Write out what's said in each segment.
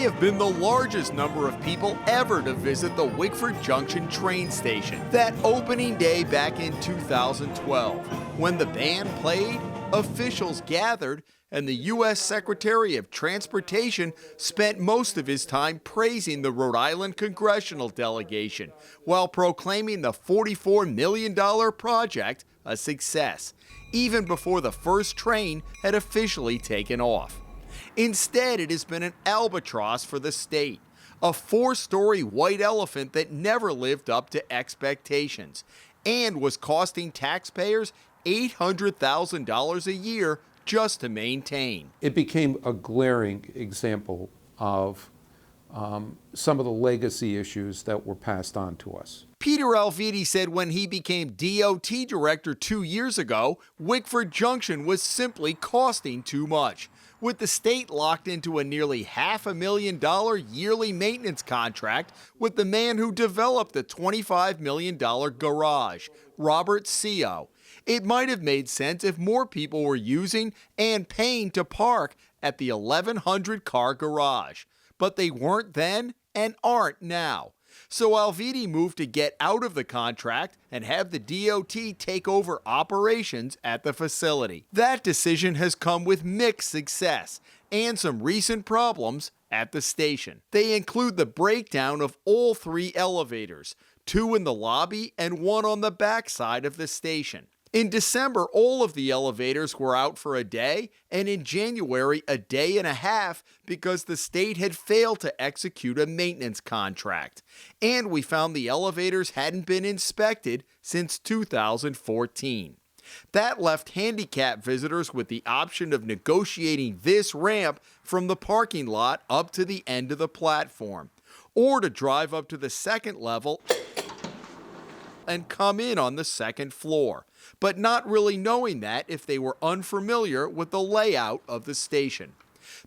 have been the largest number of people ever to visit the Wickford Junction Train Station that opening day back in 2012. When the band played, officials gathered, and the U.S. Secretary of Transportation spent most of his time praising the Rhode Island congressional delegation while proclaiming the $44 million project a success, even before the first train had officially taken off. Instead, it has been an albatross for the state, a 4-story white elephant that never lived up to expectations and was costing taxpayers $800,000 a year just to maintain. It became a glaring example of some of the legacy issues that were passed on to us. Peter Alviti said when he became DOT director 2 years ago, Wickford Junction was simply costing too much, with the state locked into a nearly $500,000 yearly maintenance contract with the man who developed the $25 million garage, Robert Seo. It might have made sense if more people were using and paying to park at the 1,100-car garage, but they weren't then and aren't now. So Alviti moved to get out of the contract and have the DOT take over operations at the facility. That decision has come with mixed success and some recent problems at the station. They include the breakdown of all 3 elevators, 2 in the lobby and 1 on the back side of the station. In December, all of the elevators were out for a day, and in January, a day and a half because the state had failed to execute a maintenance contract. And we found the elevators hadn't been inspected since 2014. That left handicapped visitors with the option of negotiating this ramp from the parking lot up to the end of the platform, or to drive up to the second level and come in on the second floor, but not really knowing that if they were unfamiliar with the layout of the station.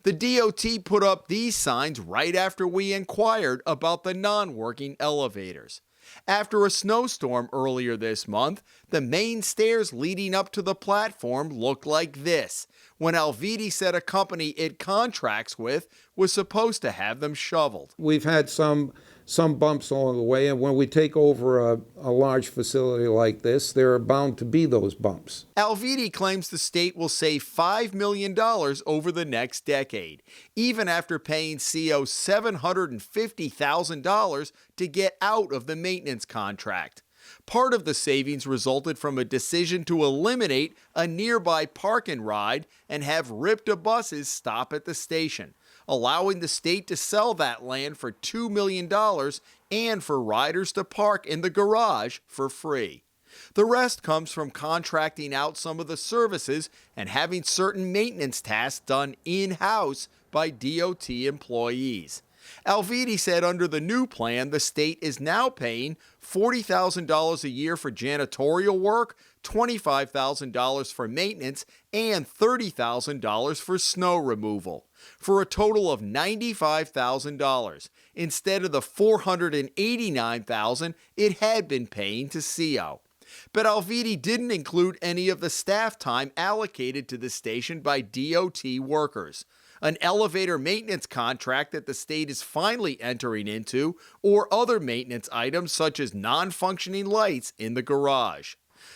The DOT put up these signs right after we inquired about the non-working elevators. After a snowstorm earlier this month, the main stairs leading up to the platform looked like this, when Alviti said a company it contracts with was supposed to have them shoveled. We've had some bumps along the way, and when we take over a large facility like this, there are bound to be those bumps. Alviti claims the state will save $5 million over the next decade, even after paying CO $750,000 to get out of the maintenance contract. Part of the savings resulted from a decision to eliminate a nearby park and ride and have RIPTA buses stop at the station, allowing the state to sell that land for $2 million and for riders to park in the garage for free. The rest comes from contracting out some of the services and having certain maintenance tasks done in-house by DOT employees. Alviti said under the new plan, the state is now paying $40,000 a year for janitorial work, $25,000 for maintenance, and $30,000 for snow removal, for a total of $95,000, instead of the $489,000 it had been paying to CO. But Alviti didn't include any of the staff time allocated to the station by DOT workers, an elevator maintenance contract that the state is finally entering into, or other maintenance items such as non-functioning lights in the garage.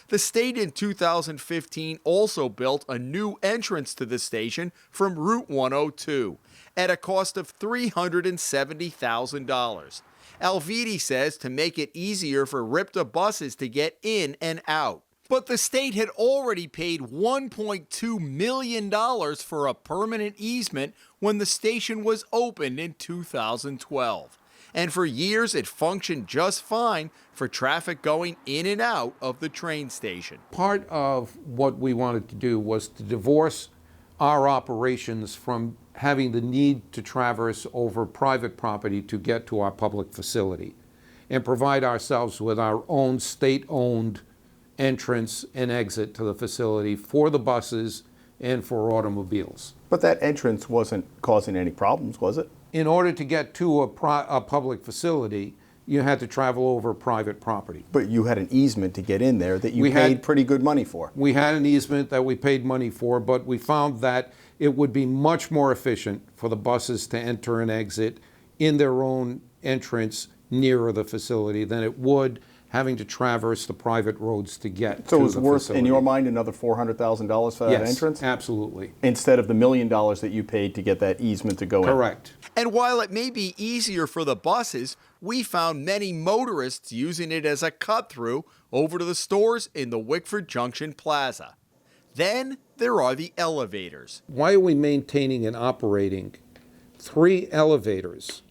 The state in 2015 also built a new entrance to the station from Route 102 at a cost of $370,000. Alviti says to make it easier for RIPTA buses to get in and out. But the state had already paid $1.2 million for a permanent easement when the station was opened in 2012. And for years it functioned just fine for traffic going in and out of the train station. Part of what we wanted to do was to divorce our operations from having the need to traverse over private property to get to our public facility, and provide ourselves with our own state-owned entrance and exit to the facility for the buses and for automobiles. But that entrance wasn't causing any problems, was it? In order to get to a public facility, you had to travel over private property. But you had an easement to get in there that you We paid had- pretty good money for. We had an easement that we paid money for, but we found that it would be much more efficient for the buses to enter and exit in their own entrance nearer the facility than it would having to traverse the private roads to get to the So it was worth, facility. in your mind, another $400,000 for that Yes, entrance? absolutely. Instead of the $1 million that you paid to get that easement to go in? Correct. And while it may be easier for the buses, we found many motorists using it as a cut-through over to the stores in the Wickford Junction Plaza. Then there are the elevators. Why are we maintaining and operating 3 elevators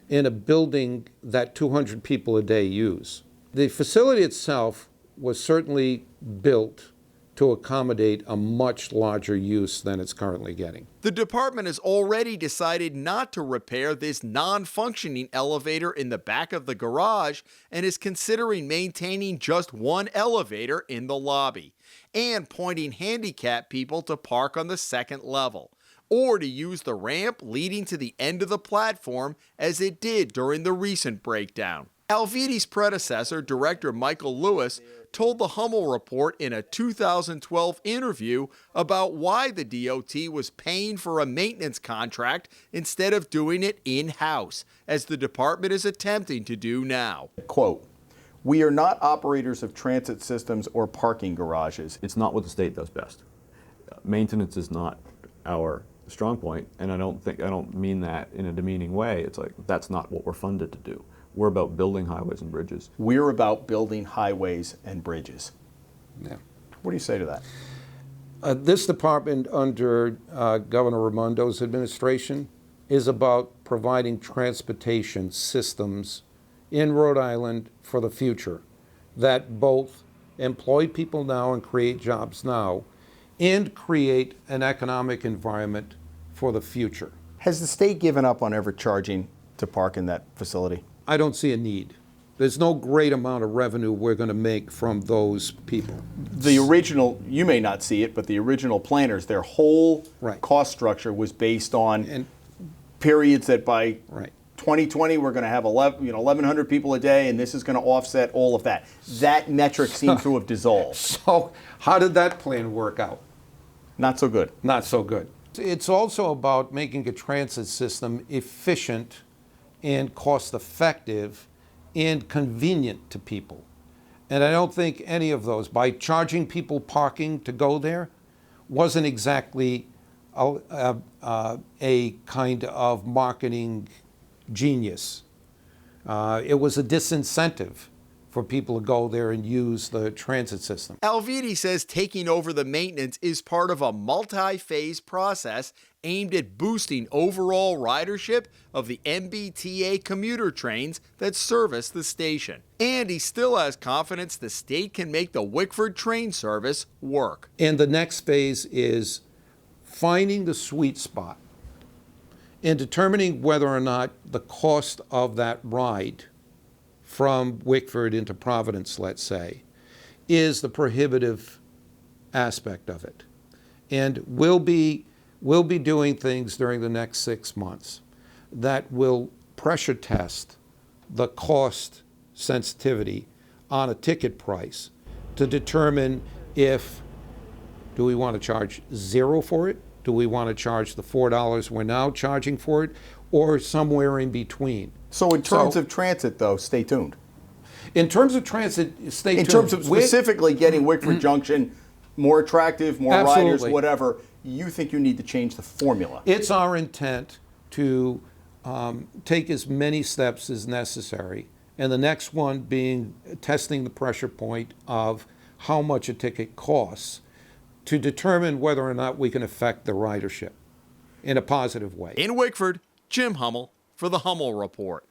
in a building that 200 people a day use? The facility itself was certainly built to accommodate a much larger use than it's currently getting. The department has already decided not to repair this non-functioning elevator in the back of the garage and is considering maintaining just one elevator in the lobby and pointing handicapped people to park on the second level or to use the ramp leading to the end of the platform as it did during the recent breakdown. Alvidi's predecessor, Director Michael Lewis, told the Hummel Report in a 2012 interview about why the DOT was paying for a maintenance contract instead of doing it in-house, as the department is attempting to do now. Quote, "We are not operators of transit systems or parking garages." It's not what the state does best. Maintenance is not our strong point, and I don't mean that in a demeaning way. It's like, that's not what we're funded to do. We're about building highways and bridges. We're about building highways and bridges. Yeah. What do you say to that? This department under Governor Raimondo's administration is about providing transportation systems in Rhode Island for the future that both employ people now and create jobs now and create an economic environment for the future. Has the state given up on ever charging to park in that facility? I don't see a need. There's no great amount of revenue we're going to make from those people. The original, you may not see it, but the original planners, their whole Right. cost structure was based on And periods that by right. 2020 we're going to have 1,100 people a day, and this is going to offset all of that. That metric seems to have dissolved. So how did that plan work out? Not so good. Not so good. It's also about making a transit system efficient and cost-effective and convenient to people. And I don't think any of those, by charging people parking to go there, wasn't exactly a kind of marketing genius. It was a disincentive for people to go there and use the transit system. Alvidi says taking over the maintenance is part of a multi-phase process aimed at boosting overall ridership of the MBTA commuter trains that service the station. And he still has confidence the state can make the Wickford train service work. And the next phase is finding the sweet spot and determining whether or not the cost of that ride from Wickford into Providence, let's say, is the prohibitive aspect of it. And we'll be doing things during the next 6 months that will pressure test the cost sensitivity on a ticket price to determine if, do we want to charge $0 for it? Do we want to charge the $4 we're now charging for it? Or somewhere in between? So in terms of transit, though, stay tuned. In terms of transit, stay tuned. In terms of specifically getting Wickford Junction more attractive, more riders, Absolutely. whatever, you think you need to change the formula. It's our intent to take as many steps as necessary, and the next one being testing the pressure point of how much a ticket costs to determine whether or not we can affect the ridership in a positive way. In Wickford, Jim Hummel for the Hummel Report.